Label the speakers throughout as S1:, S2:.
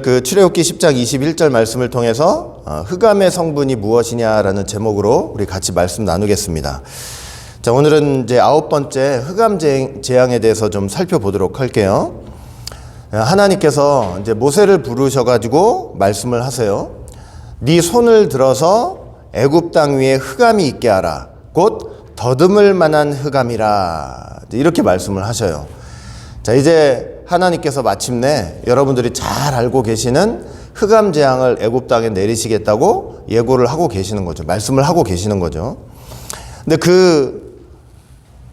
S1: 그 출애굽기 10장 21절 말씀을 통해서 흑암의 성분이 무엇이냐라는 제목으로 우리 같이 말씀 나누겠습니다. 자, 오늘은 이제 9번째 흑암 재앙에 대해서 좀 살펴보도록 할게요. 하나님께서 이제 모세를 부르셔가지고 말씀을 하세요. 네 손을 들어서 애굽 땅 위에 흑암이 있게 하라. 곧 더듬을 만한 흑암이라. 이렇게 말씀을 하셔요. 자, 이제 하나님께서 마침내 여러분들이 잘 알고 계시는 흑암 재앙을 애굽 땅에 내리시겠다고 예고를 하고 계시는 거죠. 말씀을 하고 계시는 거죠. 근데 그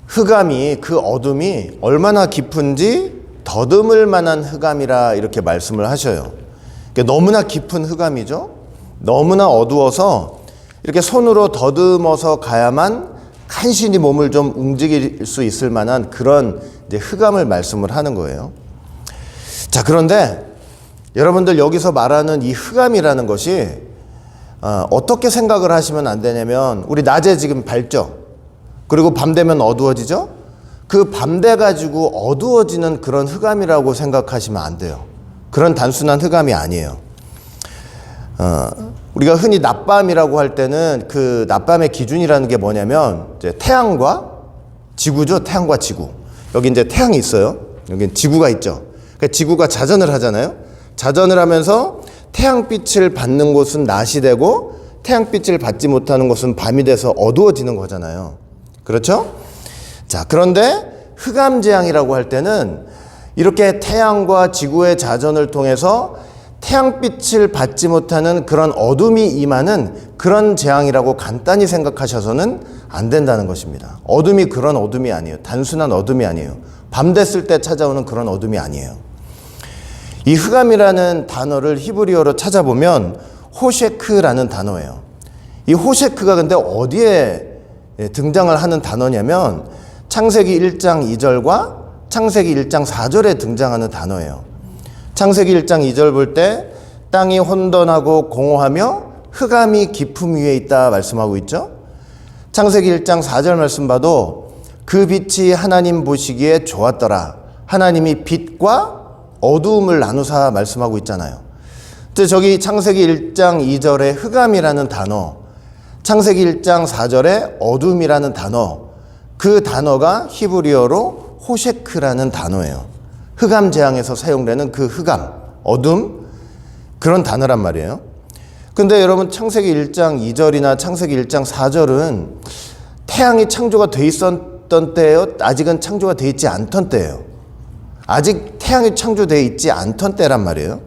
S1: 흑암이, 그 어둠이 얼마나 깊은지 더듬을 만한 흑암이라 이렇게 말씀을 하셔요. 그러니까 너무나 깊은 흑암이죠. 너무나 어두워서 이렇게 손으로 더듬어서 가야만 간신히 몸을 좀 움직일 수 있을 만한 그런 이제 흑암을 말씀을 하는 거예요. 자, 그런데 여러분들 여기서 말하는 이 흑암이라는 것이 어떻게 생각을 하시면 안 되냐면, 우리 낮에 지금 밝죠? 그리고 밤 되면 어두워지죠? 그 밤 돼가지고 어두워지는 그런 흑암이라고 생각하시면 안 돼요. 그런 단순한 흑암이 아니에요. 우리가 흔히 낮밤이라고 할 때는 그 낮밤의 기준이라는 게 뭐냐면 이제 태양과 지구죠. 태양과 지구. 여기 이제 태양이 있어요. 여기 지구가 있죠. 그러니까 지구가 자전을 하잖아요. 자전을 하면서 태양빛을 받는 곳은 낮이 되고 태양빛을 받지 못하는 곳은 밤이 돼서 어두워지는 거잖아요. 그렇죠? 자, 그런데 흑암 재앙이라고 할 때는 이렇게 태양과 지구의 자전을 통해서 태양빛을 받지 못하는 그런 어둠이 임하는 그런 재앙이라고 간단히 생각하셔서는 안 된다는 것입니다. 어둠이 그런 어둠이 아니에요. 단순한 어둠이 아니에요. 밤 됐을 때 찾아오는 그런 어둠이 아니에요. 이 흑암이라는 단어를 히브리어로 찾아보면 호셰크라는 단어예요. 이 호셰크가 근데 어디에 등장을 하는 단어냐면 창세기 1장 2절과 창세기 1장 4절에 등장하는 단어예요. 창세기 1장 2절 볼 때 땅이 혼돈하고 공허하며 흑암이 깊음 위에 있다 말씀하고 있죠. 창세기 1장 4절 말씀 봐도 그 빛이 하나님 보시기에 좋았더라. 하나님이 빛과 어두움을 나누사 말씀하고 있잖아요. 저기 창세기 1장 2절에 흑암이라는 단어, 창세기 1장 4절에 어둠이라는 단어, 그 단어가 히브리어로 호셰크라는 단어예요. 흑암 재앙에서 사용되는 그 흑암, 어둠, 그런 단어란 말이에요. 근데 여러분 창세기 1장 2절이나 창세기 1장 4절은 태양이 창조가 돼 있었던 때예요? 아직은 창조가 돼 있지 않던 때예요? 아직 태양이 창조되어 있지 않던 때란 말이에요.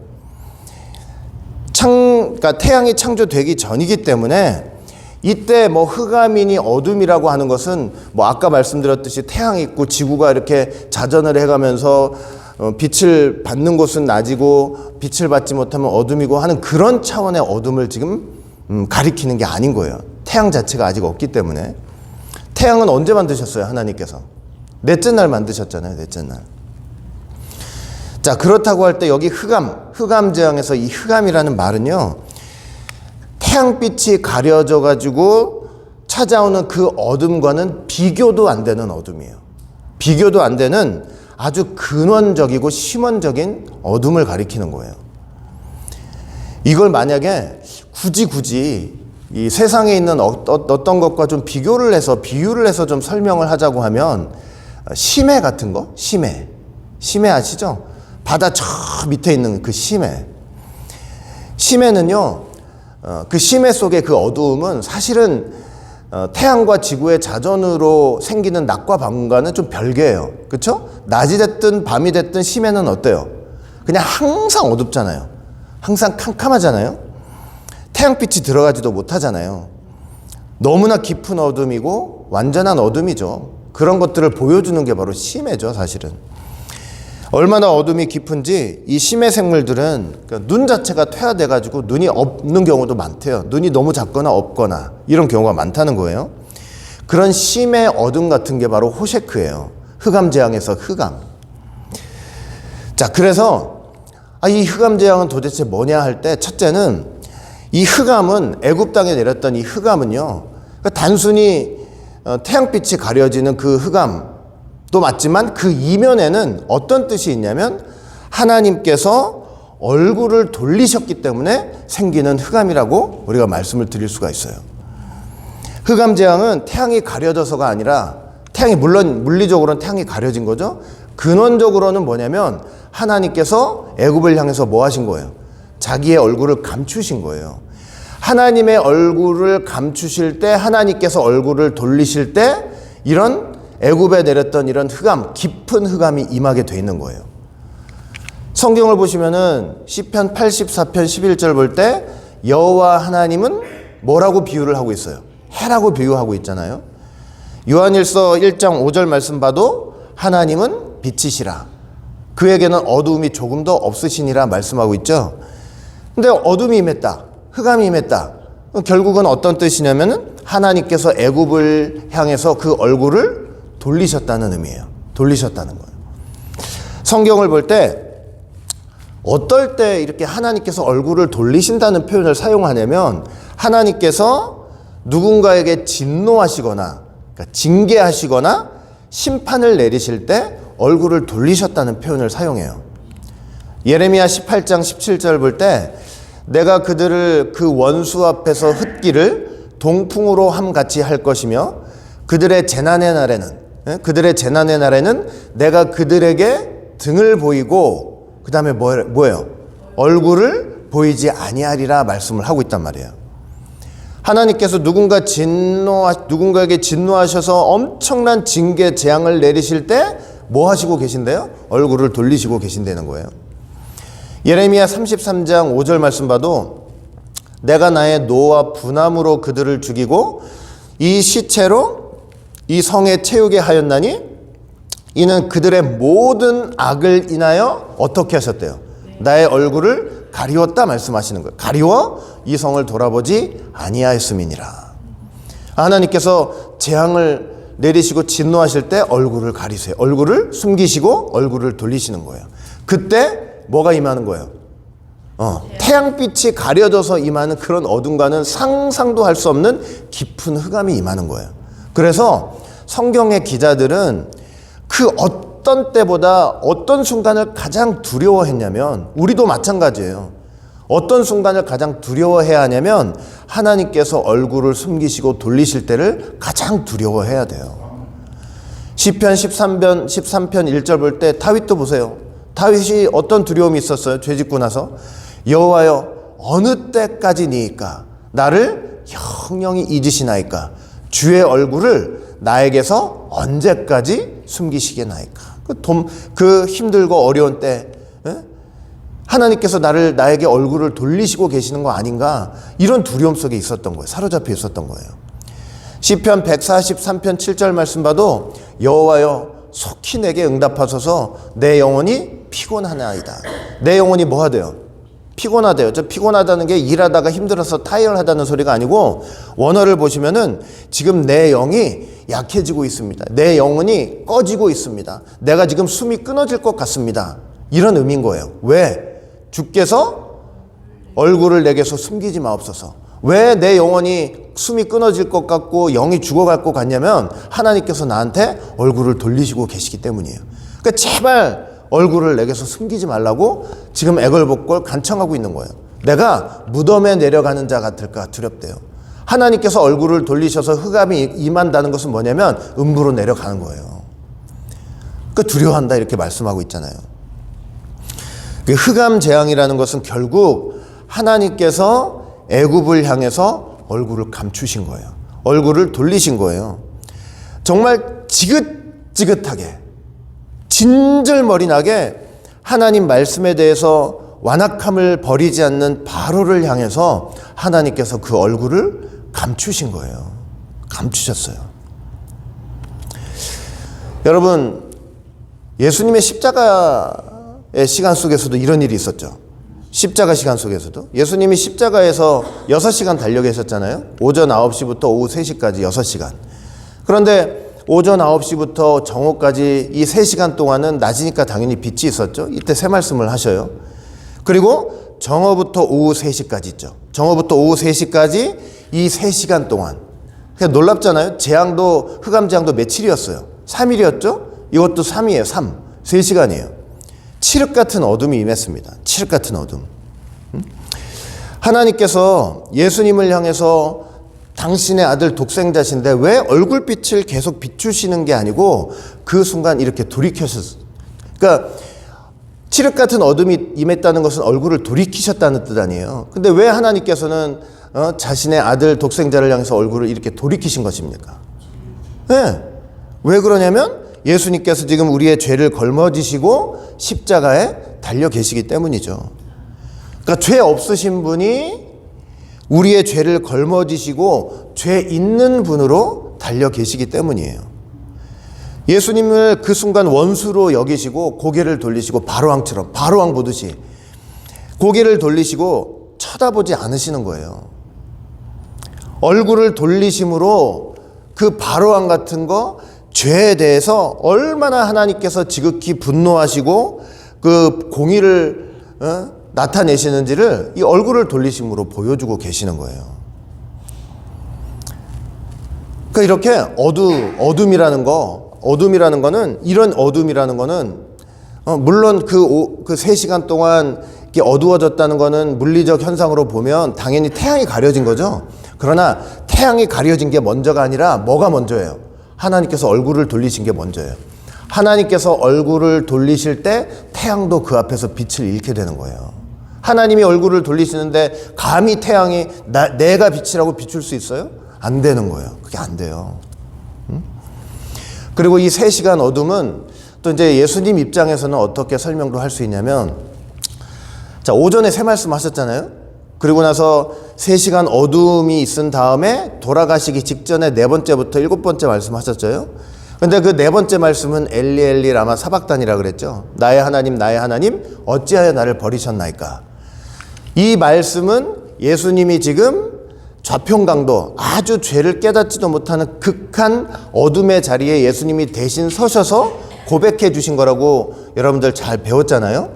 S1: 그러니까 태양이 창조되기 전이기 때문에 이때 뭐 흑암이니 어둠이라고 하는 것은 뭐 아까 말씀드렸듯이 태양이 있고 지구가 이렇게 자전을 해가면서 빛을 받는 곳은 낮이고 빛을 받지 못하면 어둠이고 하는 그런 차원의 어둠을 지금 가리키는 게 아닌 거예요. 태양 자체가 아직 없기 때문에. 태양은 언제 만드셨어요? 하나님께서 넷째 날 만드셨잖아요. 넷째 날. 자, 그렇다고 할 때 여기 흑암 재앙에서 이 흑암이라는 말은요, 태양빛이 가려져 가지고 찾아오는 그 어둠과는 비교도 안 되는 어둠이에요. 비교도 안 되는 아주 근원적이고 심원적인 어둠을 가리키는 거예요. 이걸 만약에 굳이 이 세상에 있는 어떤 것과 좀 비교를 해서 비유를 해서 좀 설명을 하자고 하면 심해 같은 거? 심해 아시죠? 바다 저 밑에 있는 그 심해는요, 그 심해 속의 그 어두움은 사실은 태양과 지구의 자전으로 생기는 낮과 밤과는 좀 별개예요. 그렇죠? 낮이 됐든 밤이 됐든 심해는 어때요? 그냥 항상 어둡잖아요. 항상 캄캄하잖아요. 태양빛이 들어가지도 못하잖아요. 너무나 깊은 어둠이고 완전한 어둠이죠. 그런 것들을 보여주는 게 바로 심해죠, 사실은. 얼마나 어둠이 깊은지 이 심해 생물들은 눈 자체가 퇴화돼가지고 눈이 없는 경우도 많대요. 눈이 너무 작거나 없거나 이런 경우가 많다는 거예요. 그런 심해 어둠 같은 게 바로 호셰크예요. 흑암 재앙에서 흑암. 자, 그래서 이 흑암 재앙은 도대체 뭐냐 할 때, 첫째는 이 흑암은 애굽 땅에 내렸던 이 흑암은요, 단순히 태양빛이 가려지는 그 흑암 또 맞지만 그 이면에는 어떤 뜻이 있냐면 하나님께서 얼굴을 돌리셨기 때문에 생기는 흑암이라고 우리가 말씀을 드릴 수가 있어요. 흑암 재앙은 태양이 가려져서가 아니라, 태양이 물론 물리적으로는 태양이 가려진 거죠. 근원적으로는 뭐냐면 하나님께서 애굽을 향해서 뭐 하신 거예요? 자기의 얼굴을 감추신 거예요. 하나님의 얼굴을 감추실 때, 하나님께서 얼굴을 돌리실 때 이런 애굽에 내렸던 이런 흑암, 깊은 흑암이 임하게 돼 있는 거예요. 성경을 보시면은 시편 84편 11절 볼 때 여호와 하나님은 뭐라고 비유를 하고 있어요? 해라고 비유하고 있잖아요. 요한일서 1장 5절 말씀 봐도 하나님은 빛이시라, 그에게는 어두움이 조금도 없으시니라 말씀하고 있죠. 근데 어둠이 임했다, 흑암이 임했다. 결국은 어떤 뜻이냐면은 하나님께서 애굽을 향해서 그 얼굴을 돌리셨다는 의미예요. 돌리셨다는 거예요. 성경을 볼 때 어떨 때 이렇게 하나님께서 얼굴을 돌리신다는 표현을 사용하냐면, 하나님께서 누군가에게 진노하시거나, 그러니까 징계하시거나 심판을 내리실 때 얼굴을 돌리셨다는 표현을 사용해요. 예레미야 18장 17절 볼 때 내가 그들을 그 원수 앞에서 흩기를 동풍으로 함같이 할 것이며 그들의 재난의 날에는 내가 그들에게 등을 보이고 그 다음에 뭐예요? 얼굴을 보이지 아니하리라 말씀을 하고 있단 말이에요. 하나님께서 누군가에게 진노하셔서 엄청난 징계 재앙을 내리실 때 뭐 하시고 계신데요? 얼굴을 돌리시고 계신다는 거예요. 예레미야 33장 5절 말씀 봐도 내가 나의 노와 분함으로 그들을 죽이고 이 시체로 이 성에 채우게 하였나니 이는 그들의 모든 악을 인하여 어떻게 하셨대요? 나의 얼굴을 가리웠다 말씀하시는 거예요. 가리워 이 성을 돌아보지 아니하였음이니라. 하나님께서 재앙을 내리시고 진노하실 때 얼굴을 가리세요. 얼굴을 숨기시고 얼굴을 돌리시는 거예요. 그때 뭐가 임하는 거예요? 태양빛이 가려져서 임하는 그런 어둠과는 상상도 할 수 없는 깊은 흑암이 임하는 거예요. 그래서 성경의 기자들은 그 어떤 때보다 어떤 순간을 가장 두려워했냐면, 우리도 마찬가지예요. 어떤 순간을 가장 두려워해야 하냐면 하나님께서 얼굴을 숨기시고 돌리실 때를 가장 두려워해야 돼요. 시편 13편 1절 볼 때 다윗도 보세요. 다윗이 어떤 두려움이 있었어요? 죄짓고 나서 여호와여 어느 때까지니이까 나를 영영히 잊으시나이까 주의 얼굴을 나에게서 언제까지 숨기시겠나이까. 그 힘들고 어려운 때 하나님께서 나에게 얼굴을 돌리시고 계시는 거 아닌가, 이런 두려움 속에 있었던 거예요. 사로잡혀 있었던 거예요. 시편 143편 7절 말씀 봐도 여호와여 속히 내게 응답하소서 내 영혼이 피곤하나이다. 내 영혼이 뭐 하대요? 피곤하대요. 저 피곤하다는 게 일하다가 힘들어서 타이어하다는 소리가 아니고, 원어를 보시면은 지금 내 영이 약해지고 있습니다. 내 영혼이 꺼지고 있습니다. 내가 지금 숨이 끊어질 것 같습니다. 이런 의미인 거예요. 왜? 주께서 얼굴을 내게서 숨기지 마옵소서. 왜 내 영혼이 숨이 끊어질 것 같고 영이 죽어갈 것 같냐면 하나님께서 나한테 얼굴을 돌리시고 계시기 때문이에요. 그러니까 제발 얼굴을 내게서 숨기지 말라고 지금 애걸복걸 간청하고 있는 거예요. 내가 무덤에 내려가는 자 같을까 두렵대요. 하나님께서 얼굴을 돌리셔서 흑암이 임한다는 것은 뭐냐면 음부로 내려가는 거예요. 그러니까 두려워한다 이렇게 말씀하고 있잖아요. 흑암 재앙이라는 것은 결국 하나님께서 애굽을 향해서 얼굴을 감추신 거예요. 얼굴을 돌리신 거예요. 정말 지긋지긋하게 진절머리 나게 하나님 말씀에 대해서 완악함을 버리지 않는 바로를 향해서 하나님께서 그 얼굴을 감추신 거예요. 감추셨어요. 여러분, 예수님의 십자가의 시간 속에서도 이런 일이 있었죠. 십자가 시간 속에서도 예수님이 십자가에서 6시간 달려 계셨잖아요. 오전 9시부터 오후 3시까지 6시간. 그런데 오전 9시부터 정오까지 이 3시간 동안은 낮이니까 당연히 빛이 있었죠. 이때 새 말씀을 하셔요. 그리고 정오부터 오후 3시까지 있죠. 정오부터 오후 3시까지 이 3시간 동안. 그냥 놀랍잖아요. 흑암 재앙도 며칠이었어요? 3일이었죠? 이것도 3이에요. 3. 3시간이에요. 칠흑 같은 어둠이 임했습니다. 칠흑 같은 어둠. 하나님께서 예수님을 향해서 당신의 아들 독생자신데 왜 얼굴빛을 계속 비추시는 게 아니고 그 순간 이렇게 돌이켰었어요. 그러니까 칠흑 같은 어둠이 임했다는 것은 얼굴을 돌이키셨다는 뜻 아니에요. 근데 왜 하나님께서는 자신의 아들 독생자를 향해서 얼굴을 이렇게 돌이키신 것입니까? 네. 왜 그러냐면 예수님께서 지금 우리의 죄를 걸머지시고 십자가에 달려 계시기 때문이죠. 그러니까 죄 없으신 분이 우리의 죄를 걸머지시고 죄 있는 분으로 달려 계시기 때문이에요. 예수님을 그 순간 원수로 여기시고 고개를 돌리시고 바로왕처럼 바로왕 보듯이 고개를 돌리시고 쳐다보지 않으시는 거예요. 얼굴을 돌리심으로 그 바로왕 같은 거 죄에 대해서 얼마나 하나님께서 지극히 분노하시고 그 공의를 나타내시는지를 이 얼굴을 돌리심으로 보여주고 계시는 거예요. 그러니까 이렇게 어둠이라는 거는 이런 어둠이라는 거는 물론 그 3시간 동안 이렇게 어두워졌다는 거는 물리적 현상으로 보면 당연히 태양이 가려진 거죠. 그러나 태양이 가려진 게 먼저가 아니라 뭐가 먼저예요? 하나님께서 얼굴을 돌리신 게 먼저예요. 하나님께서 얼굴을 돌리실 때 태양도 그 앞에서 빛을 잃게 되는 거예요. 하나님이 얼굴을 돌리시는데 감히 태양이 내가 빛이라고 비출 수 있어요? 안 되는 거예요. 그게 안 돼요. 그리고 이 3시간 어둠은 또 이제 예수님 입장에서는 어떻게 설명도 할 수 있냐면, 자, 오전에 새 말씀 하셨잖아요. 그리고 나서 3시간 어둠이 있은 다음에 돌아가시기 직전에 4번째부터 7번째 말씀 하셨죠. 근데 그 4번째 말씀은 엘리 엘리 라마 사박단이라 그랬죠. 나의 하나님 어찌하여 나를 버리셨나이까. 이 말씀은 예수님이 지금 좌편강도 아주 죄를 깨닫지도 못하는 극한 어둠의 자리에 예수님이 대신 서셔서 고백해 주신 거라고 여러분들 잘 배웠잖아요.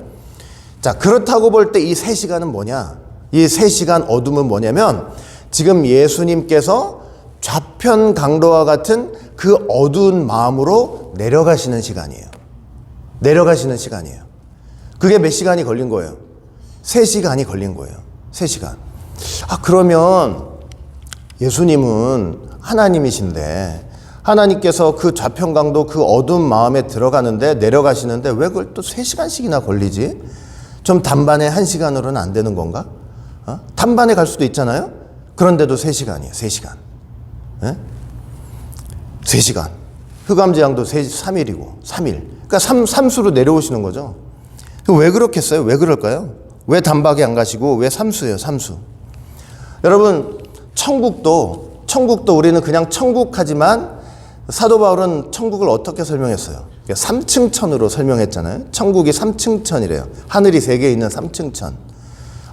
S1: 자, 그렇다고 볼 때 이 3시간은 뭐냐? 이 3시간 어둠은 뭐냐면 지금 예수님께서 좌편 강도와 같은 그 어두운 마음으로 내려가시는 시간이에요. 내려가시는 시간이에요. 그게 몇 시간이 걸린 거예요? 3시간이 걸린 거예요. 3시간. 그러면 예수님은 하나님이신데 하나님께서 그 좌편 강도 그 어두운 마음에 들어가는데 내려가시는데 왜 그걸 또 3시간씩이나 걸리지? 좀 단반에 1시간으로는 안 되는 건가? 단반에 갈 수도 있잖아요. 그런데도 3시간이에요. 3시간. 네? 3시간. 흑암재앙도 3일이고 3일. 그러니까 삼수로 내려오시는 거죠. 왜 그렇겠어요? 왜 그럴까요? 왜 단박에 안 가시고 왜 삼수예요? 삼수. 여러분, 천국도 우리는 그냥 천국하지만 사도 바울은 천국을 어떻게 설명했어요? 3층 천으로 설명했잖아요. 천국이 3층 천이래요. 하늘이 3개 있는 3층 천.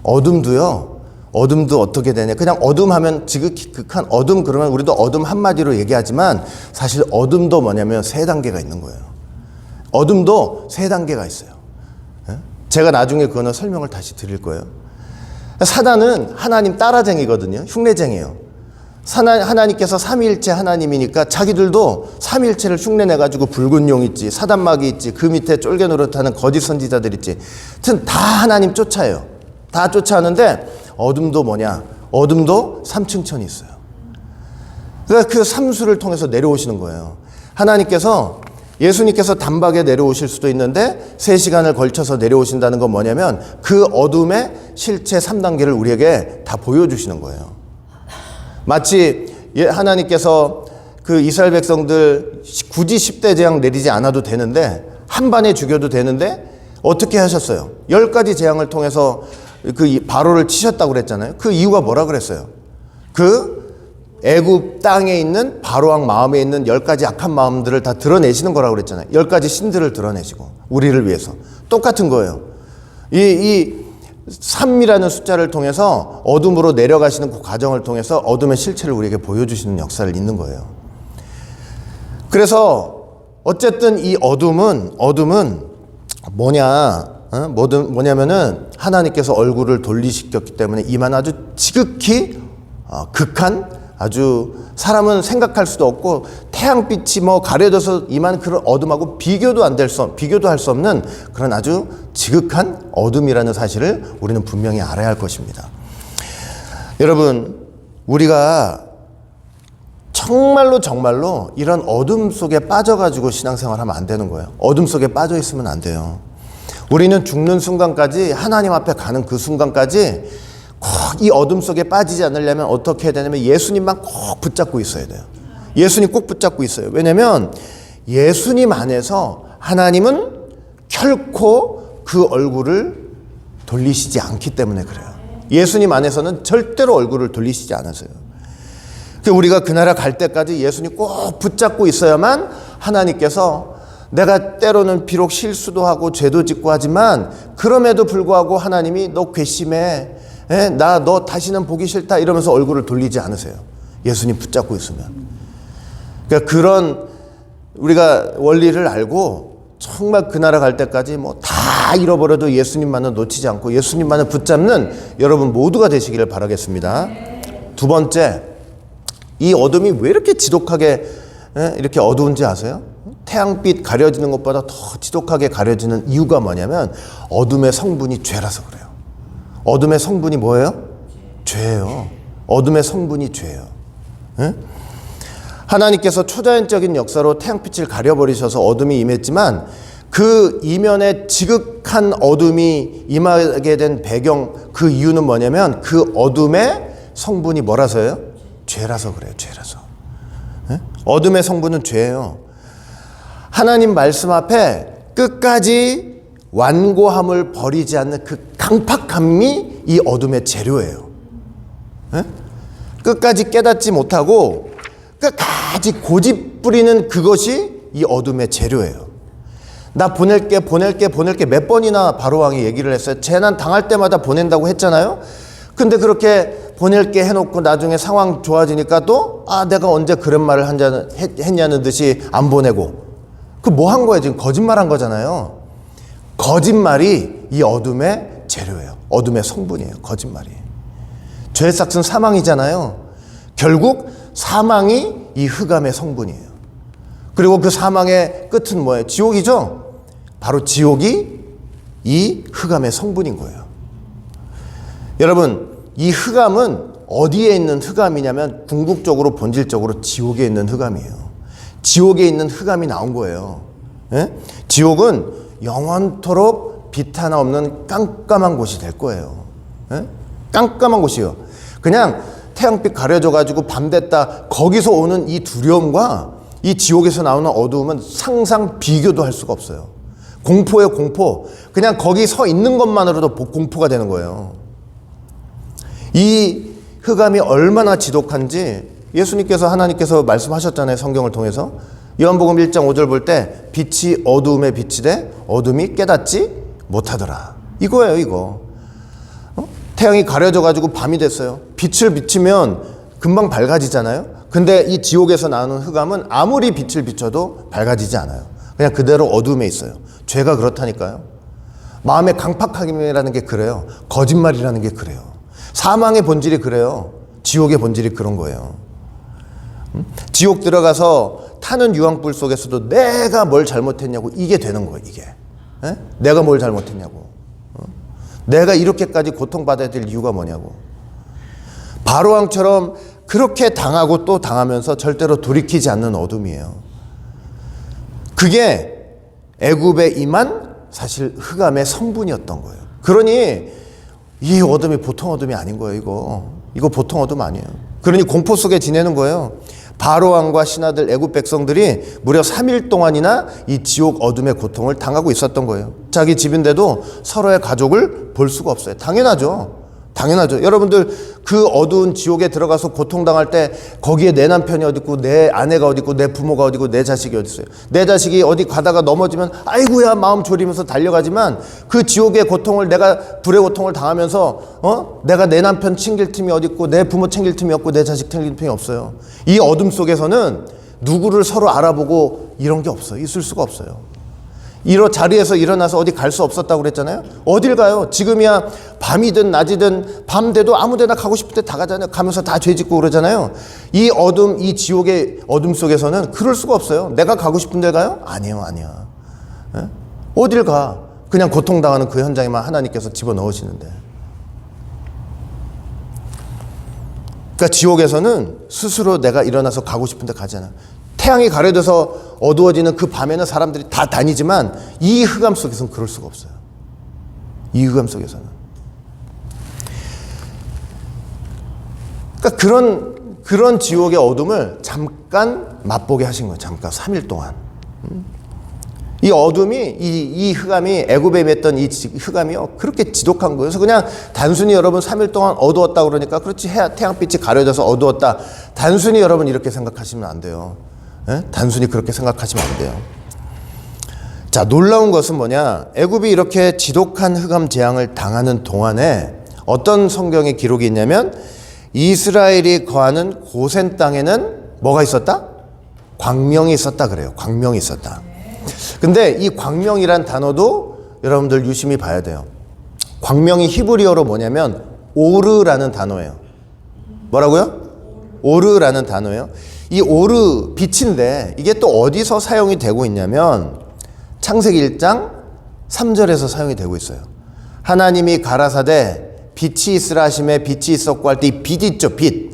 S1: 어둠도 어떻게 되냐. 그냥 어둠 하면 지극히 극한 어둠 그러면 우리도 어둠 한마디로 얘기하지만 사실 어둠도 뭐냐면 3단계가 있는 거예요. 어둠도 3단계가 있어요. 제가 나중에 그거는 설명을 다시 드릴 거예요. 사단은 하나님 따라쟁이거든요. 흉내쟁이에요. 하나님께서 삼위일체 하나님이니까 자기들도 삼위일체를 흉내내가지고 붉은 용 있지, 사단마귀 있지, 그 밑에 쫄개 노릇하는 거짓 선지자들 있지. 하여튼 다 하나님 쫓아요. 다 쫓아하는데 어둠도 뭐냐? 어둠도 3층 천이 있어요. 그러니까 그 삼수를 통해서 내려오시는 거예요. 예수님께서 단박에 내려오실 수도 있는데 3시간을 걸쳐서 내려오신다는 건 뭐냐면 그 어둠의 실체 3단계를 우리에게 다 보여주시는 거예요. 마치 하나님께서 그 이스라엘 백성들 굳이 10대 재앙 내리지 않아도 되는데 한 반에 죽여도 되는데 어떻게 하셨어요? 10가지 재앙을 통해서 그 바로를 치셨다고 그랬잖아요. 그 이유가 뭐라 그랬어요? 그 애굽 땅에 있는 바로왕 마음에 있는 10가지 악한 마음들을 다 드러내시는 거라고 그랬잖아요. 10가지 신들을 드러내시고 우리를 위해서. 똑같은 거예요. 이 3이라는 숫자를 통해서 어둠으로 내려가시는 그 과정을 통해서 어둠의 실체를 우리에게 보여주시는 역사를 있는 거예요. 그래서 어쨌든 이 어둠은 뭐냐면은 하나님께서 얼굴을 돌리셨기 때문에 임한 아주 지극히 극한 아주 사람은 생각할 수도 없고 태양빛이 뭐 가려져서 임한 그런 어둠하고 비교도 할 수 없는 그런 아주 지극한 어둠이라는 사실을 우리는 분명히 알아야 할 것입니다. 여러분, 우리가 정말로 이런 어둠 속에 빠져가지고 신앙생활하면 안 되는 거예요. 어둠 속에 빠져 있으면 안 돼요. 우리는 죽는 순간까지, 하나님 앞에 가는 그 순간까지 꼭 이 어둠 속에 빠지지 않으려면 어떻게 해야 되냐면 예수님만 꼭 붙잡고 있어야 돼요. 예수님 꼭 붙잡고 있어요. 왜냐면 예수님 안에서 하나님은 결코 그 얼굴을 돌리시지 않기 때문에 그래요. 예수님 안에서는 절대로 얼굴을 돌리시지 않으세요. 우리가 그 나라 갈 때까지 예수님 꼭 붙잡고 있어야만 하나님께서, 내가 때로는 비록 실수도 하고 죄도 짓고 하지만 그럼에도 불구하고 하나님이 너 괘씸해, 나 너 다시는 보기 싫다 이러면서 얼굴을 돌리지 않으세요. 예수님 붙잡고 있으면. 그러니까 그런 우리가 원리를 알고 정말 그 나라 갈 때까지 뭐 다 잃어버려도 예수님만은 놓치지 않고 예수님만을 붙잡는 여러분 모두가 되시기를 바라겠습니다. 두 번째, 이 어둠이 왜 이렇게 지독하게 이렇게 어두운지 아세요? 태양빛 가려지는 것보다 더 지독하게 가려지는 이유가 뭐냐면 어둠의 성분이 죄라서 그래요. 어둠의 성분이 뭐예요? 죄예요. 어둠의 성분이 죄예요. 하나님께서 초자연적인 역사로 태양빛을 가려버리셔서 어둠이 임했지만 그 이면에 지극한 어둠이 임하게 된 배경, 그 이유는 뭐냐면 그 어둠의 성분이 뭐라서요? 죄라서 그래요. 죄라서. 어둠의 성분은 죄예요. 하나님 말씀 앞에 끝까지 완고함을 버리지 않는 그 강팍함이 이 어둠의 재료예요. 끝까지 깨닫지 못하고 끝까지 고집 부리는 그것이 이 어둠의 재료예요. 나 보낼게 몇 번이나 바로왕이 얘기를 했어요. 재난 당할 때마다 보낸다고 했잖아요. 근데 그렇게 보낼게 해놓고 나중에 상황 좋아지니까 또 내가 언제 그런 말을 했냐는 듯이 안 보내고, 그 뭐 한 거예요? 지금 거짓말한 거잖아요. 거짓말이 이 어둠의 재료예요. 어둠의 성분이에요. 거짓말이. 죄의 삭은 사망이잖아요. 결국 사망이 이 흑암의 성분이에요. 그리고 그 사망의 끝은 뭐예요? 지옥이죠. 바로 지옥이 이 흑암의 성분인 거예요. 여러분, 이 흑암은 어디에 있는 흑암이냐면 궁극적으로 본질적으로 지옥에 있는 흑암이에요. 지옥에 있는 흑암이 나온 거예요. 지옥은 영원토록 빛 하나 없는 깜깜한 곳이 될 거예요. 깜깜한 곳이요. 그냥 태양빛 가려져가지고 밤 됐다, 거기서 오는 이 두려움과 이 지옥에서 나오는 어두움은 상상 비교도 할 수가 없어요. 공포예요, 공포. 그냥 거기 서 있는 것만으로도 공포가 되는 거예요. 이 흑암이 얼마나 지독한지 예수님께서, 하나님께서 말씀하셨잖아요. 성경을 통해서. 요한복음 1장 5절 볼 때 빛이 어두움에 비치되 어둠이 깨닫지 못하더라. 이거예요, 이거. 태양이 가려져가지고 밤이 됐어요. 빛을 비치면 금방 밝아지잖아요. 근데 이 지옥에서 나오는 흑암은 아무리 빛을 비춰도 밝아지지 않아요. 그냥 그대로 어둠에 있어요. 죄가 그렇다니까요. 마음의 강팍함이라는 게 그래요. 거짓말이라는 게 그래요. 사망의 본질이 그래요. 지옥의 본질이 그런 거예요. 지옥 들어가서 타는 유황불 속에서도 내가 뭘 잘못했냐고 이게 되는 거예요. 이게. 내가 뭘 잘못했냐고. 내가 이렇게까지 고통받아야 될 이유가 뭐냐고. 바로왕처럼 그렇게 당하고 또 당하면서 절대로 돌이키지 않는 어둠이에요. 그게 애굽에 임한 사실 흑암의 성분이었던 거예요. 그러니 이 어둠이 보통 어둠이 아닌 거예요. 이거 보통 어둠 아니에요. 그러니 공포 속에 지내는 거예요. 바로왕과 신하들, 애굽 백성들이 무려 3일 동안이나 이 지옥 어둠의 고통을 당하고 있었던 거예요. 자기 집인데도 서로의 가족을 볼 수가 없어요. 당연하죠. 여러분들 그 어두운 지옥에 들어가서 고통당할 때 거기에 내 남편이 어디 있고 내 아내가 어디 있고 내 부모가 어디 있고 내 자식이 어디 있어요. 내 자식이 어디 가다가 넘어지면 아이고야 마음 졸이면서 달려가지만 그 지옥의 고통을, 내가 불의 고통을 당하면서 내가 내 남편 챙길 틈이 어디 있고 내 부모 챙길 틈이 없고 내 자식 챙길 틈이 없어요. 이 어둠 속에서는 누구를 서로 알아보고 이런 게 없어요. 있을 수가 없어요. 자리에서 일어나서 어디 갈 수 없었다고 그랬잖아요. 어딜 가요? 지금이야 밤이든 낮이든 밤 돼도 아무 데나 가고 싶을 때 다 가잖아요. 가면서 다 죄 짓고 그러잖아요. 이 어둠, 이 지옥의 어둠 속에서는 그럴 수가 없어요. 내가 가고 싶은 데 가요? 아니요. 예? 어딜 가? 그냥 고통당하는 그 현장에만 하나님께서 집어넣으시는데. 그러니까 지옥에서는 스스로 내가 일어나서 가고 싶은 데 가잖아. 태양이 가려져서 어두워지는 그 밤에는 사람들이 다 다니지만 이 흑암 속에서는 그럴 수가 없어요. 이 흑암 속에서는. 그러니까 그런 지옥의 어둠을 잠깐 맛보게 하신 거예요. 잠깐 3일 동안. 이 어둠이 이 흑암이 애굽에 맺던 이 흑암이요 그렇게 지독한 거예요. 그래서 그냥 단순히 여러분 3일 동안 어두웠다 그러니까 그렇지 태양빛이 가려져서 어두웠다. 단순히 여러분 이렇게 생각하시면 안 돼요. 예? 단순히 그렇게 생각하시면 안 돼요. 자, 놀라운 것은 뭐냐? 애굽이 이렇게 지독한 흑암 재앙을 당하는 동안에 어떤 성경의 기록이 있냐면 이스라엘이 거하는 고센 땅에는 뭐가 있었다? 광명이 있었다 그래요. 광명이 있었다. 근데 이 광명이란 단어도 여러분들 유심히 봐야 돼요. 광명이 히브리어로 뭐냐면 오르라는 단어예요. 뭐라고요? 오르라는 단어예요. 이 오르 빛인데 이게 또 어디서 사용이 되고 있냐면 창세기 1장 3절에서 사용이 되고 있어요. 하나님이 가라사대 빛이 있으라 하심에 빛이 있었고 할 때 이 빛 있죠, 빛.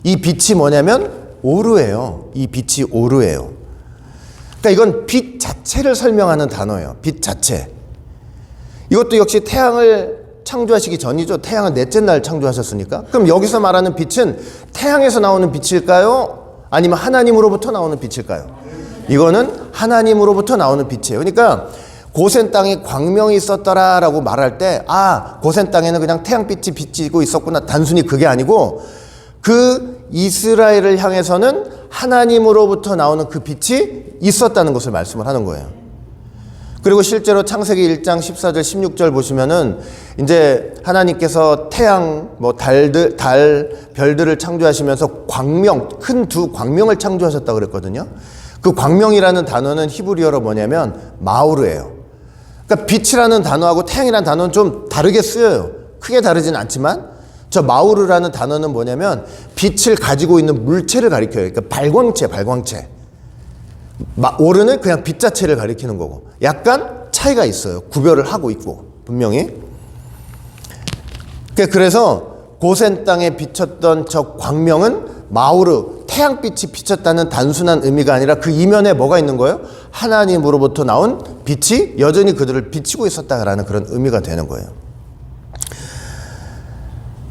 S1: 이 빛이 뭐냐면 오르예요. 이 빛이 오르예요. 그러니까 이건 빛 자체를 설명하는 단어예요. 빛 자체. 이것도 역시 태양을 창조하시기 전이죠. 태양은 넷째 날 창조하셨으니까. 그럼 여기서 말하는 빛은 태양에서 나오는 빛일까요? 아니면 하나님으로부터 나오는 빛일까요? 이거는 하나님으로부터 나오는 빛이에요. 그러니까 고센 땅에 광명이 있었더라라고 말할 때 고센 땅에는 그냥 태양빛이 비치고 있었구나. 단순히 그게 아니고 그 이스라엘을 향해서는 하나님으로부터 나오는 그 빛이 있었다는 것을 말씀을 하는 거예요. 그리고 실제로 창세기 1장 14절 16절 보시면은 이제 하나님께서 태양, 달, 별들을 창조하시면서 광명, 큰 두 광명을 창조하셨다고 그랬거든요. 그 광명이라는 단어는 히브리어로 뭐냐면 마우르예요. 그러니까 빛이라는 단어하고 태양이라는 단어는 좀 다르게 쓰여요. 크게 다르진 않지만 저 마우르라는 단어는 뭐냐면 빛을 가지고 있는 물체를 가리켜요. 그러니까 발광체. 오르는 그냥 빛 자체를 가리키는 거고 약간 차이가 있어요. 구별을 하고 있고 분명히. 그래서 고센 땅에 비쳤던 저 광명은 마우르, 태양빛이 비쳤다는 단순한 의미가 아니라 그 이면에 뭐가 있는 거예요? 하나님으로부터 나온 빛이 여전히 그들을 비치고 있었다라는 그런 의미가 되는 거예요.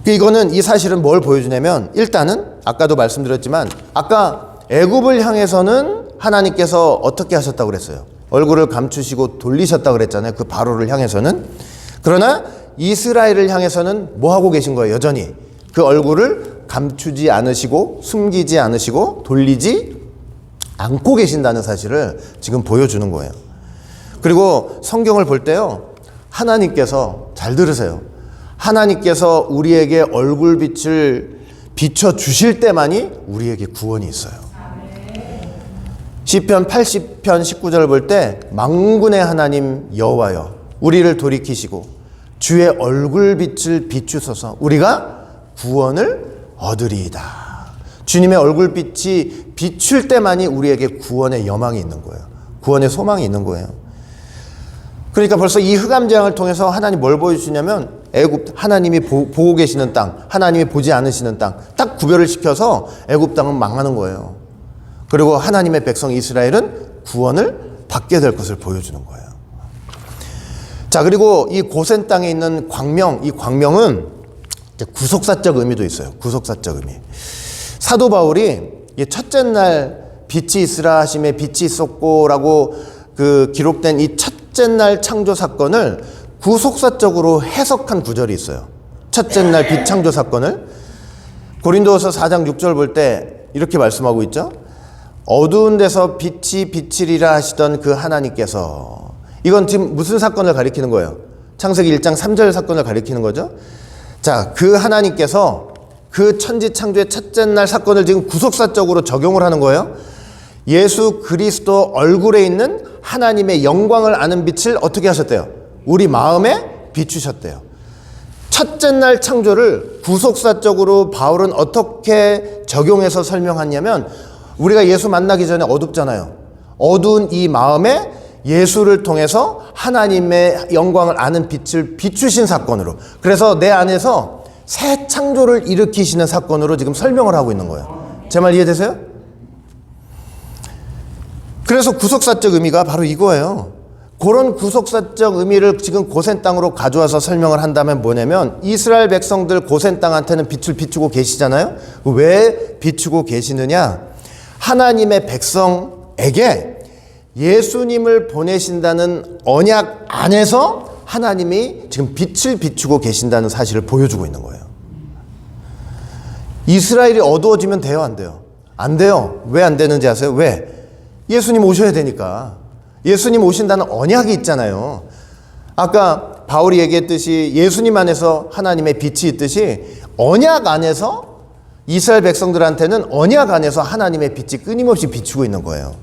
S1: 이거는 이 사실은 뭘 보여주냐면 일단은 아까도 말씀드렸지만 아까 애굽을 향해서는 하나님께서 어떻게 하셨다고 그랬어요? 얼굴을 감추시고 돌리셨다고 그랬잖아요. 그 바로를 향해서는. 그러나 이스라엘을 향해서는 뭐 하고 계신 거예요? 여전히 그 얼굴을 감추지 않으시고 숨기지 않으시고 돌리지 않고 계신다는 사실을 지금 보여주는 거예요. 그리고 성경을 볼 때요, 하나님께서 잘 들으세요. 하나님께서 우리에게 얼굴빛을 비춰주실 때만이 우리에게 구원이 있어요. 시편 80편 19절을 볼 때 만군의 하나님 여호와여 우리를 돌이키시고 주의 얼굴빛을 비추소서 우리가 구원을 얻으리이다. 주님의 얼굴빛이 비출 때만이 우리에게 구원의 여망이 있는 거예요. 구원의 소망이 있는 거예요. 그러니까 벌써 이 흑암 재앙을 통해서 하나님 뭘 보여주시냐면 애굽 하나님이 보고 계시는 땅, 하나님이 보지 않으시는 땅 딱 구별을 시켜서 애굽 땅은 망하는 거예요. 그리고 하나님의 백성 이스라엘은 구원을 받게 될 것을 보여주는 거예요. 자, 그리고 이 고센 땅에 있는 광명, 이 광명은 구속사적 의미도 있어요. 구속사적 의미. 사도 바울이 첫째 날 빛이 있으라 하심에 빛이 있었고라고 그 기록된 이 첫째 날 창조 사건을 구속사적으로 해석한 구절이 있어요. 첫째 날 빛 창조 사건을 고린도서 4장 6절 볼 때 이렇게 말씀하고 있죠. 어두운 데서 빛이 비치리라 하시던 그 하나님께서, 이건 지금 무슨 사건을 가리키는 거예요? 창세기 1장 3절 사건을 가리키는 거죠. 자, 그 하나님께서 그 천지 창조의 첫째 날 사건을 지금 구속사적으로 적용을 하는 거예요. 예수 그리스도 얼굴에 있는 하나님의 영광을 아는 빛을 어떻게 하셨대요? 우리 마음에 비추셨대요. 첫째 날 창조를 구속사적으로 바울은 어떻게 적용해서 설명하냐면, 우리가 예수 만나기 전에 어둡잖아요. 어두운 이 마음에 예수를 통해서 하나님의 영광을 아는 빛을 비추신 사건으로, 그래서 내 안에서 새 창조를 일으키시는 사건으로 지금 설명을 하고 있는 거예요. 제 말 이해되세요? 그래서 구속사적 의미가 바로 이거예요. 그런 구속사적 의미를 지금 고센 땅으로 가져와서 설명을 한다면 뭐냐면, 이스라엘 백성들 고센 땅한테는 빛을 비추고 계시잖아요. 왜 비추고 계시느냐? 하나님의 백성에게 예수님을 보내신다는 언약 안에서 하나님이 지금 빛을 비추고 계신다는 사실을 보여주고 있는 거예요. 이스라엘이 어두워지면 돼요, 안 돼요? 안 돼요. 왜 안 되는지 아세요? 왜? 예수님 오셔야 되니까. 예수님 오신다는 언약이 있잖아요. 아까 바울이 얘기했듯이 예수님 안에서 하나님의 빛이 있듯이 언약 안에서 이스라엘 백성들한테는 언약 안에서 하나님의 빛이 끊임없이 비추고 있는 거예요.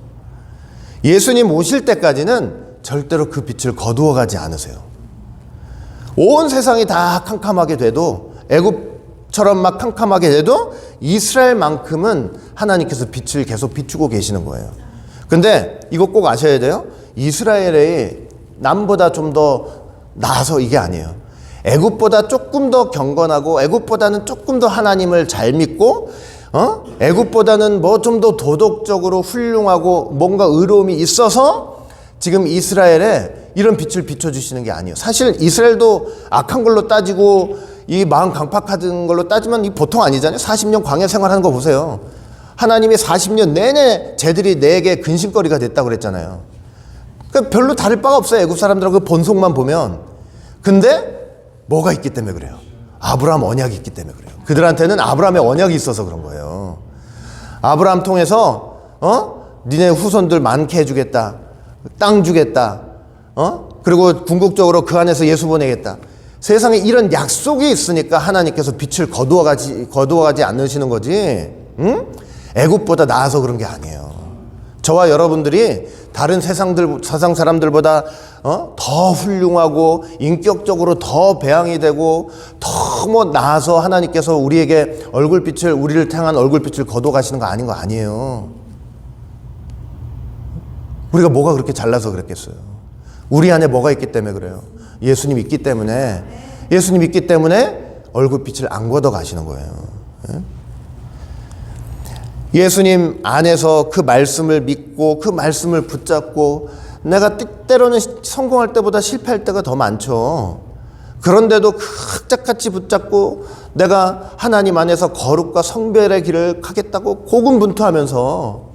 S1: 예수님 오실 때까지는 절대로 그 빛을 거두어가지 않으세요. 온 세상이 다 캄캄하게 돼도, 애굽처럼 막 캄캄하게 돼도 이스라엘만큼은 하나님께서 빛을 계속 비추고 계시는 거예요. 근데 이거 꼭 아셔야 돼요. 이스라엘이 남보다 좀 더 나아서 이게 아니에요. 애굽보다 조금 더 경건하고, 애굽보다는 조금 더 하나님을 잘 믿고, 애굽보다는 뭐 좀 더 도덕적으로 훌륭하고 뭔가 의로움이 있어서 지금 이스라엘에 이런 빛을 비춰주시는 게 아니에요. 사실 이스라엘도 악한 걸로 따지고 이 마음 강팍한 걸로 따지면 이 보통 아니잖아요. 40년 광야 생활하는 거 보세요. 하나님이 40년 내내 쟤들이 내게 근심거리가 됐다고 그랬잖아요. 그러니까 별로 다를 바가 없어요. 애굽 사람들하고 그 본속만 보면. 근데 뭐가 있기 때문에 그래요? 아브라함 언약이 있기 때문에 그래요. 그들한테는 아브라함의 언약이 있어서 그런 거예요. 아브라함 통해서 니네 후손들 많게 해주겠다, 땅 주겠다, 그리고 궁극적으로 그 안에서 예수 보내겠다. 세상에 이런 약속이 있으니까 하나님께서 빛을 거두어가지 않으시는 거지. 애굽보다 나아서 그런 게 아니에요. 저와 여러분들이 다른 세상 사람들보다 더 훌륭하고 인격적으로 더 배양이 되고 더 뭐 나아서 하나님께서 우리에게 우리를 향한 얼굴빛을 거둬가시는 거 아닌 거 아니에요. 우리가 뭐가 그렇게 잘나서 그랬겠어요? 우리 안에 뭐가 있기 때문에 그래요? 예수님 있기 때문에, 예수님 있기 때문에 얼굴빛을 안 걷어가시는 거예요. 예수님 안에서 그 말씀을 믿고 그 말씀을 붙잡고, 내가 때로는 성공할 때보다 실패할 때가 더 많죠. 그런데도 흑작같이 붙잡고 내가 하나님 안에서 거룩과 성별의 길을 가겠다고 고군분투하면서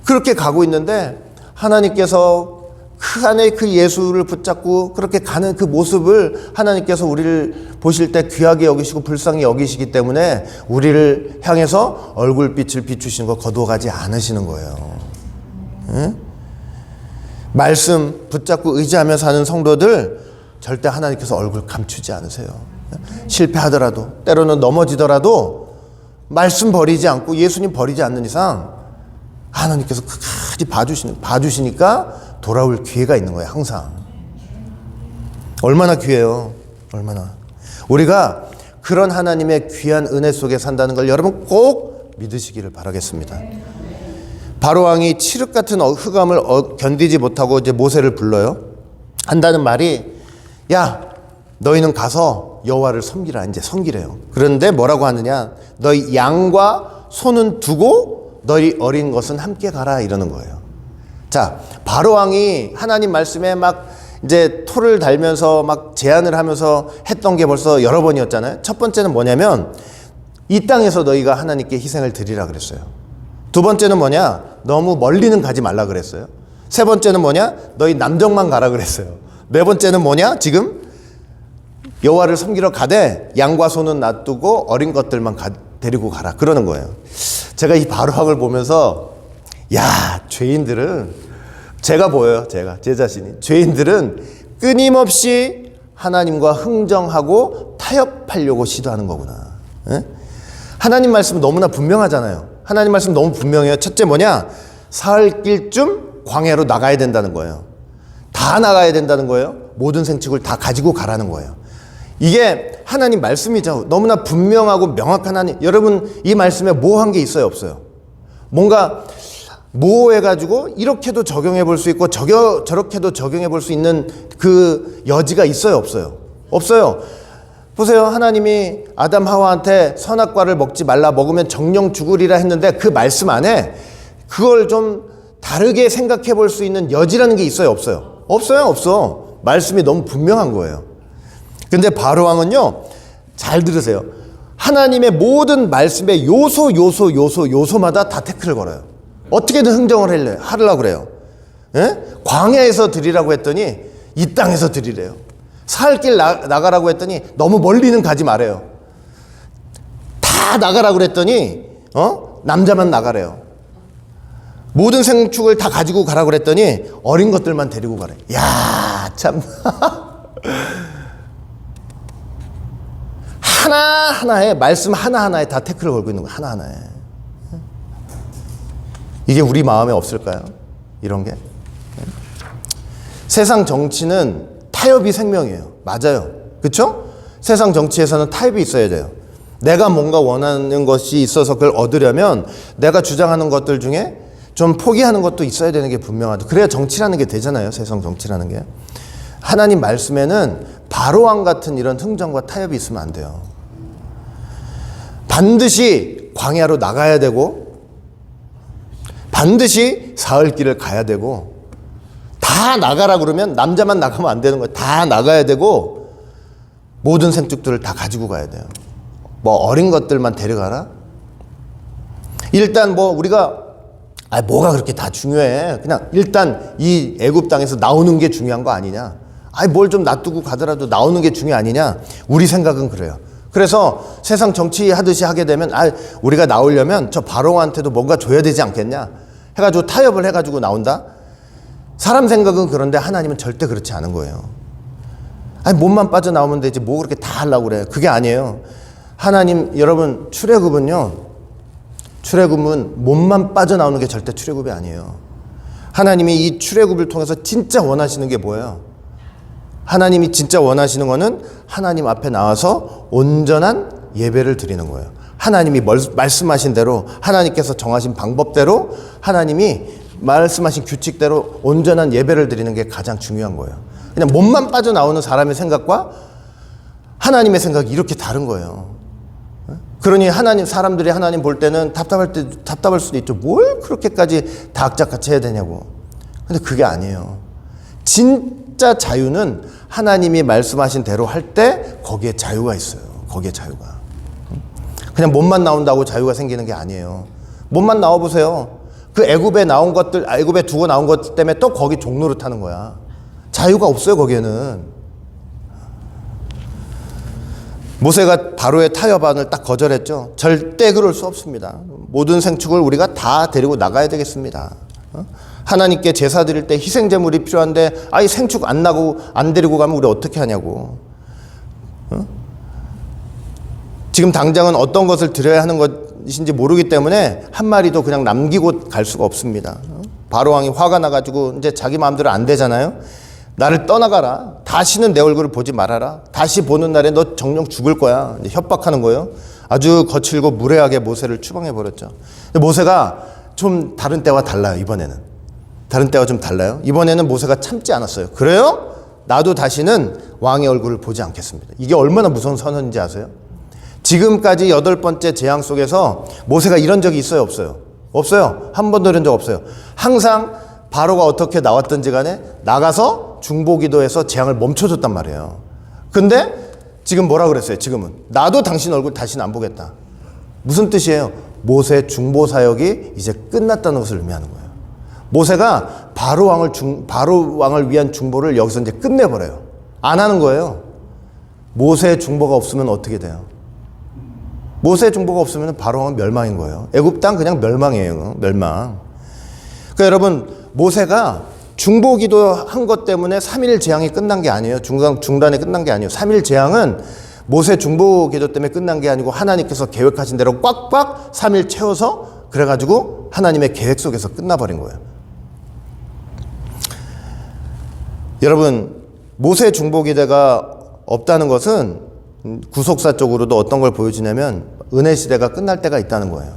S1: 그렇게 가고 있는데, 하나님께서 그 안에 그 예수를 붙잡고 그렇게 가는 그 모습을 하나님께서 우리를 보실 때 귀하게 여기시고 불쌍히 여기시기 때문에 우리를 향해서 얼굴빛을 비추시는 거 거두어가지 않으시는 거예요. 응? 말씀 붙잡고 의지하며 사는 성도들 절대 하나님께서 얼굴 감추지 않으세요. 실패하더라도, 때로는 넘어지더라도 말씀 버리지 않고 예수님 버리지 않는 이상 하나님께서 끝까지 봐주시니까 돌아올 기회가 있는 거예요. 항상. 얼마나 귀해요. 얼마나. 우리가 그런 하나님의 귀한 은혜 속에 산다는 걸 여러분 꼭 믿으시기를 바라겠습니다. 바로왕이 칠흑 같은 흑암을 견디지 못하고 이제 모세를 불러요. 한다는 말이, 야, 너희는 가서 여호와를 섬기라. 이제 섬기래요. 그런데 뭐라고 하느냐? 너희 양과 소는 두고 너희 어린 것은 함께 가라, 이러는 거예요. 자, 바로왕이 하나님 말씀에 막 이제 토를 달면서 막 제안을 하면서 했던 게 벌써 여러 번이었잖아요. 첫 번째는 뭐냐면, 이 땅에서 너희가 하나님께 희생을 드리라 그랬어요. 두 번째는 뭐냐? 너무 멀리는 가지 말라 그랬어요. 세 번째는 뭐냐? 너희 남정만 가라 그랬어요. 네 번째는 뭐냐? 지금 여호와를 섬기러 가되 양과 소는 놔두고 어린 것들만 데리고 가라, 그러는 거예요. 제가 이 바로왕을 보면서, 야, 죄인들은, 제가 보여요. 제 자신이. 죄인들은 끊임없이 하나님과 흥정하고 타협하려고 시도하는 거구나. 에? 하나님 말씀은 너무나 분명하잖아요. 하나님 말씀 너무 분명해요. 첫째 뭐냐? 사흘 길쯤 광야로 나가야 된다는 거예요. 다 나가야 된다는 거예요. 모든 생축을 다 가지고 가라는 거예요. 이게 하나님 말씀이죠. 너무나 분명하고 명확한 하나님. 여러분 이 말씀에 모호한 게 있어요, 없어요? 뭔가 모호해가지고 이렇게도 적용해 볼 수 있고 저렇게도 적용해 볼 수 있는 그 여지가 있어요, 없어요? 없어요. 보세요. 하나님이 아담 하와한테 선악과를 먹지 말라, 먹으면 정령 죽으리라 했는데 그 말씀 안에 그걸 좀 다르게 생각해 볼 수 있는 여지라는 게 있어요, 없어요? 없어요, 없어. 말씀이 너무 분명한 거예요. 근데 바로왕은요, 잘 들으세요. 하나님의 모든 말씀의 요소마다 다 태클을 걸어요. 어떻게든 흥정을 하려고 그래요. 예? 광야에서 드리라고 했더니 이 땅에서 드리래요. 사흘 길 나가라고 했더니 너무 멀리는 가지 말아요. 다 나가라고 그랬더니 남자만 나가래요. 모든 생축을 다 가지고 가라고 그랬더니 어린 것들만 데리고 가래. 야, 참. 하나하나에 말씀 하나하나에 다 태클을 걸고 있는 거예요. 하나하나에. 이게 우리 마음에 없을까요? 이런 게. 세상 정치는 타협이 생명이에요. 맞아요. 그렇죠? 세상 정치에서는 타협이 있어야 돼요. 내가 뭔가 원하는 것이 있어서 그걸 얻으려면 내가 주장하는 것들 중에 좀 포기하는 것도 있어야 되는 게 분명하죠. 그래야 정치라는 게 되잖아요. 세상 정치라는 게. 하나님 말씀에는 바로왕 같은 이런 흥정과 타협이 있으면 안 돼요. 반드시 광야로 나가야 되고 반드시 사흘 길을 가야 되고 다 나가라 그러면 남자만 나가면 안 되는 거예요. 다 나가야 되고 모든 생축들을 다 가지고 가야 돼요. 뭐 어린 것들만 데려가라? 일단 뭐 우리가 뭐가 그렇게 다 중요해. 그냥 일단 이 애굽 땅에서 나오는 게 중요한 거 아니냐. 뭘 좀 놔두고 가더라도 나오는 게 중요 아니냐. 우리 생각은 그래요. 그래서 세상 정치 하듯이 하게 되면 우리가 나오려면 저 바로왕한테도 뭔가 줘야 되지 않겠냐 해가지고 타협을 해가지고 나온다. 사람 생각은 그런데 하나님은 절대 그렇지 않은 거예요. 몸만 빠져나오면 되지 뭐 그렇게 다 하려고 그래. 그게 아니에요. 하나님, 여러분, 출애굽은 몸만 빠져나오는 게 절대 출애굽이 아니에요. 하나님이 이 출애굽을 통해서 진짜 원하시는 게 뭐예요? 하나님이 진짜 원하시는 거는 하나님 앞에 나와서 온전한 예배를 드리는 거예요. 하나님이 말씀하신 대로, 하나님께서 정하신 방법대로, 하나님이 말씀하신 규칙대로 온전한 예배를 드리는 게 가장 중요한 거예요. 그냥 몸만 빠져나오는 사람의 생각과 하나님의 생각이 이렇게 다른 거예요. 그러니 사사람들이 하나님 볼 때는 답답할 수도 있죠. 뭘 그렇게까지 다 악착같이 해야 되냐고. 근데 그게 아니에요. 진짜 자유는 하나님이 말씀하신 대로 할 때 거기에 자유가 있어요. 거기에 자유가. 그냥 몸만 나온다고 자유가 생기는 게 아니에요. 몸만 나와보세요. 그 애굽에 두고 나온 것 때문에 또 거기 종노릇하는 거야. 자유가 없어요, 거기에는. 모세가 바로의 타협안을 딱 거절했죠. 절대 그럴 수 없습니다. 모든 생축을 우리가 다 데리고 나가야 되겠습니다. 하나님께 제사 드릴 때 희생제물이 필요한데 생축 안 데리고 가면 우리 어떻게 하냐고. 지금 당장은 어떤 것을 드려야 하는 것인지 모르기 때문에 한 마리도 그냥 남기고 갈 수가 없습니다. 바로왕이 화가 나가지고 이제 자기 마음대로 안 되잖아요. 나를 떠나가라. 다시는 내 얼굴을 보지 말아라. 다시 보는 날에 너 정령 죽을 거야. 이제 협박하는 거예요. 아주 거칠고 무례하게 모세를 추방해버렸죠. 모세가 좀 다른 때와 달라요. 이번에는. 다른 때와 좀 달라요. 이번에는 모세가 참지 않았어요. 그래요? 나도 다시는 왕의 얼굴을 보지 않겠습니다. 이게 얼마나 무서운 선언인지 아세요? 지금까지 8번째 재앙 속에서 모세가 이런 적이 있어요? 없어요? 없어요. 한 번도 이런 적 없어요. 항상 바로가 어떻게 나왔든지 간에 나가서 중보기도해서 재앙을 멈춰줬단 말이에요. 근데 지금 뭐라 그랬어요? 지금은 나도 당신 얼굴 다시는 안 보겠다. 무슨 뜻이에요? 모세 중보 사역이 이제 끝났다는 것을 의미하는 거예요. 모세가 바로왕을 위한 중보를 여기서 이제 끝내버려요. 안 하는 거예요. 모세의 중보가 없으면 어떻게 돼요? 모세의 중보가 없으면 바로왕은 멸망인 거예요. 애굽 땅 그냥 멸망이에요. 멸망. 그러니까 여러분, 모세가 중보기도 한 것 때문에 3일 재앙이 끝난 게 아니에요. 중단에 끝난 게 아니에요. 3일 재앙은 모세 중보기도 때문에 끝난 게 아니고 하나님께서 계획하신 대로 꽉꽉 3일 채워서 그래가지고 하나님의 계획 속에서 끝나버린 거예요. 여러분, 모세 중보기대가 없다는 것은 구속사 쪽으로도 어떤 걸 보여주냐면 은혜 시대가 끝날 때가 있다는 거예요.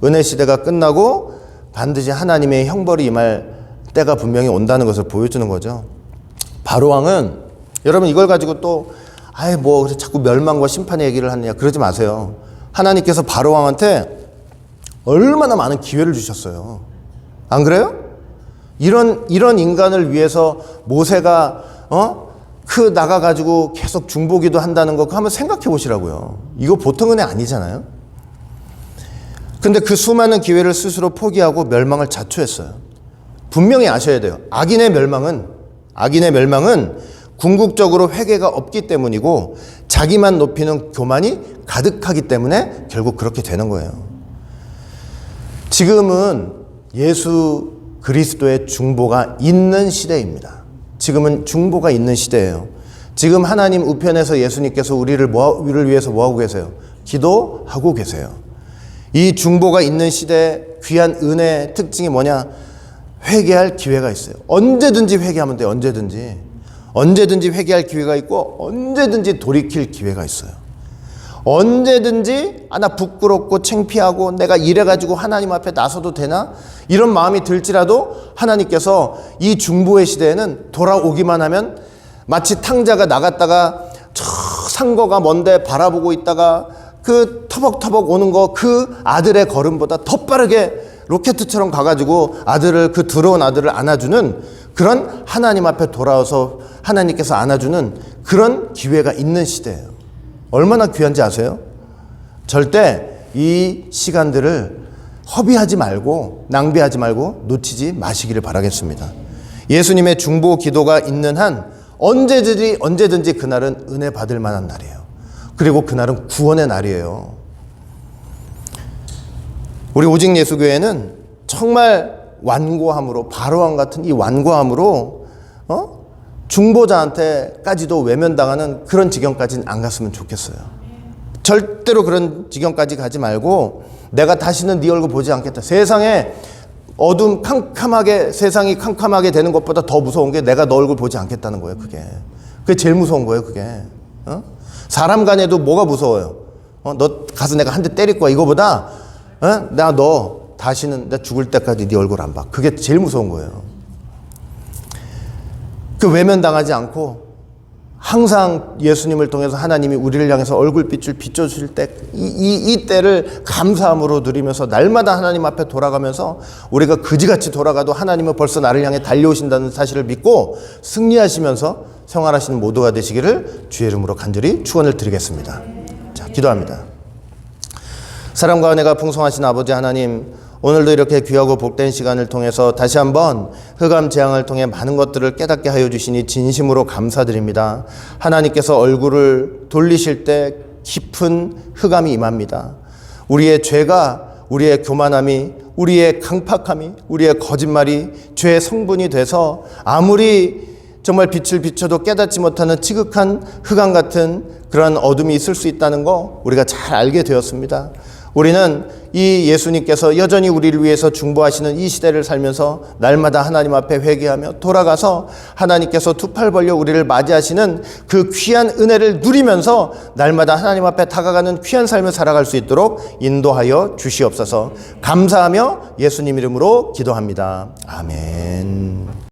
S1: 은혜 시대가 끝나고 반드시 하나님의 형벌이 임할 때가 분명히 온다는 것을 보여주는 거죠. 바로왕은 여러분 이걸 가지고 또 뭐 자꾸 멸망과 심판의 얘기를 하느냐 그러지 마세요. 하나님께서 바로왕한테 얼마나 많은 기회를 주셨어요. 안 그래요? 이런 인간을 위해서 모세가 나가가지고 계속 중보기도 한다는 거 그거 한번 생각해 보시라고요. 이거 보통 은혜 아니잖아요. 근데 그 수많은 기회를 스스로 포기하고 멸망을 자초했어요. 분명히 아셔야 돼요. 악인의 멸망은 궁극적으로 회개가 없기 때문이고 자기만 높이는 교만이 가득하기 때문에 결국 그렇게 되는 거예요. 지금은 예수 그리스도의 중보가 있는 시대입니다. 지금은 중보가 있는 시대예요. 지금 하나님 우편에서 예수님께서 우리를 위해서 뭐하고 계세요? 기도하고 계세요. 이 중보가 있는 시대의 귀한 은혜의 특징이 뭐냐? 회개할 기회가 있어요. 언제든지 회개하면 돼요. 언제든지 회개할 기회가 있고 언제든지 돌이킬 기회가 있어요. 언제든지 나 부끄럽고 창피하고 내가 이래가지고 하나님 앞에 나서도 되나? 이런 마음이 들지라도 하나님께서 이 중보의 시대에는 돌아오기만 하면 마치 탕자가 나갔다가 저 상거가 먼데 바라보고 있다가 그 터벅터벅 오는 거 그 아들의 걸음보다 더 빠르게 로켓처럼 가가지고 그 들어온 아들을 안아주는 그런 하나님 앞에 돌아와서 하나님께서 안아주는 그런 기회가 있는 시대예요. 얼마나 귀한지 아세요? 절대 이 시간들을 허비하지 말고 낭비하지 말고 놓치지 마시기를 바라겠습니다. 예수님의 중보 기도가 있는 한 언제든지 그날은 은혜 받을 만한 날이에요. 그리고 그날은 구원의 날이에요. 우리 오직 예수교회는 정말 완고함으로 바로왕 같은 이 완고함으로 중보자한테까지도 외면당하는 그런 지경까지는 안 갔으면 좋겠어요. 절대로 그런 지경까지 가지 말고 내가 다시는 네 얼굴 보지 않겠다. 세상이 캄캄하게 되는 것보다 더 무서운 게 내가 너 얼굴 보지 않겠다는 거예요. 그게 제일 무서운 거예요. 그게 사람 간에도 뭐가 무서워요? 너 가서 내가 한 대 때릴 거야. 이거보다 너 다시는 나 죽을 때까지 네 얼굴 안 봐. 그게 제일 무서운 거예요. 그 외면당하지 않고 항상 예수님을 통해서 하나님이 우리를 향해서 얼굴빛을 비춰주실 때 이 때를 감사함으로 누리면서 날마다 하나님 앞에 돌아가면서 우리가 그지같이 돌아가도 하나님은 벌써 나를 향해 달려오신다는 사실을 믿고 승리하시면서 생활하시는 모두가 되시기를 주의 이름으로 간절히 축원을 드리겠습니다. 자, 기도합니다. 사랑과 은혜가 풍성하신 아버지 하나님, 오늘도 이렇게 귀하고 복된 시간을 통해서 다시 한번 흑암 재앙을 통해 많은 것들을 깨닫게 하여 주시니 진심으로 감사드립니다. 하나님께서 얼굴을 돌리실 때 깊은 흑암이 임합니다. 우리의 죄가, 우리의 교만함이, 우리의 강팍함이, 우리의 거짓말이 죄의 성분이 돼서 아무리 정말 빛을 비춰도 깨닫지 못하는 지극한 흑암 같은 그런 어둠이 있을 수 있다는 거 우리가 잘 알게 되었습니다. 우리는 이 예수님께서 여전히 우리를 위해서 중보하시는 이 시대를 살면서 날마다 하나님 앞에 회개하며 돌아가서 하나님께서 두 팔 벌려 우리를 맞이하시는 그 귀한 은혜를 누리면서 날마다 하나님 앞에 다가가는 귀한 삶을 살아갈 수 있도록 인도하여 주시옵소서. 감사하며 예수님 이름으로 기도합니다. 아멘.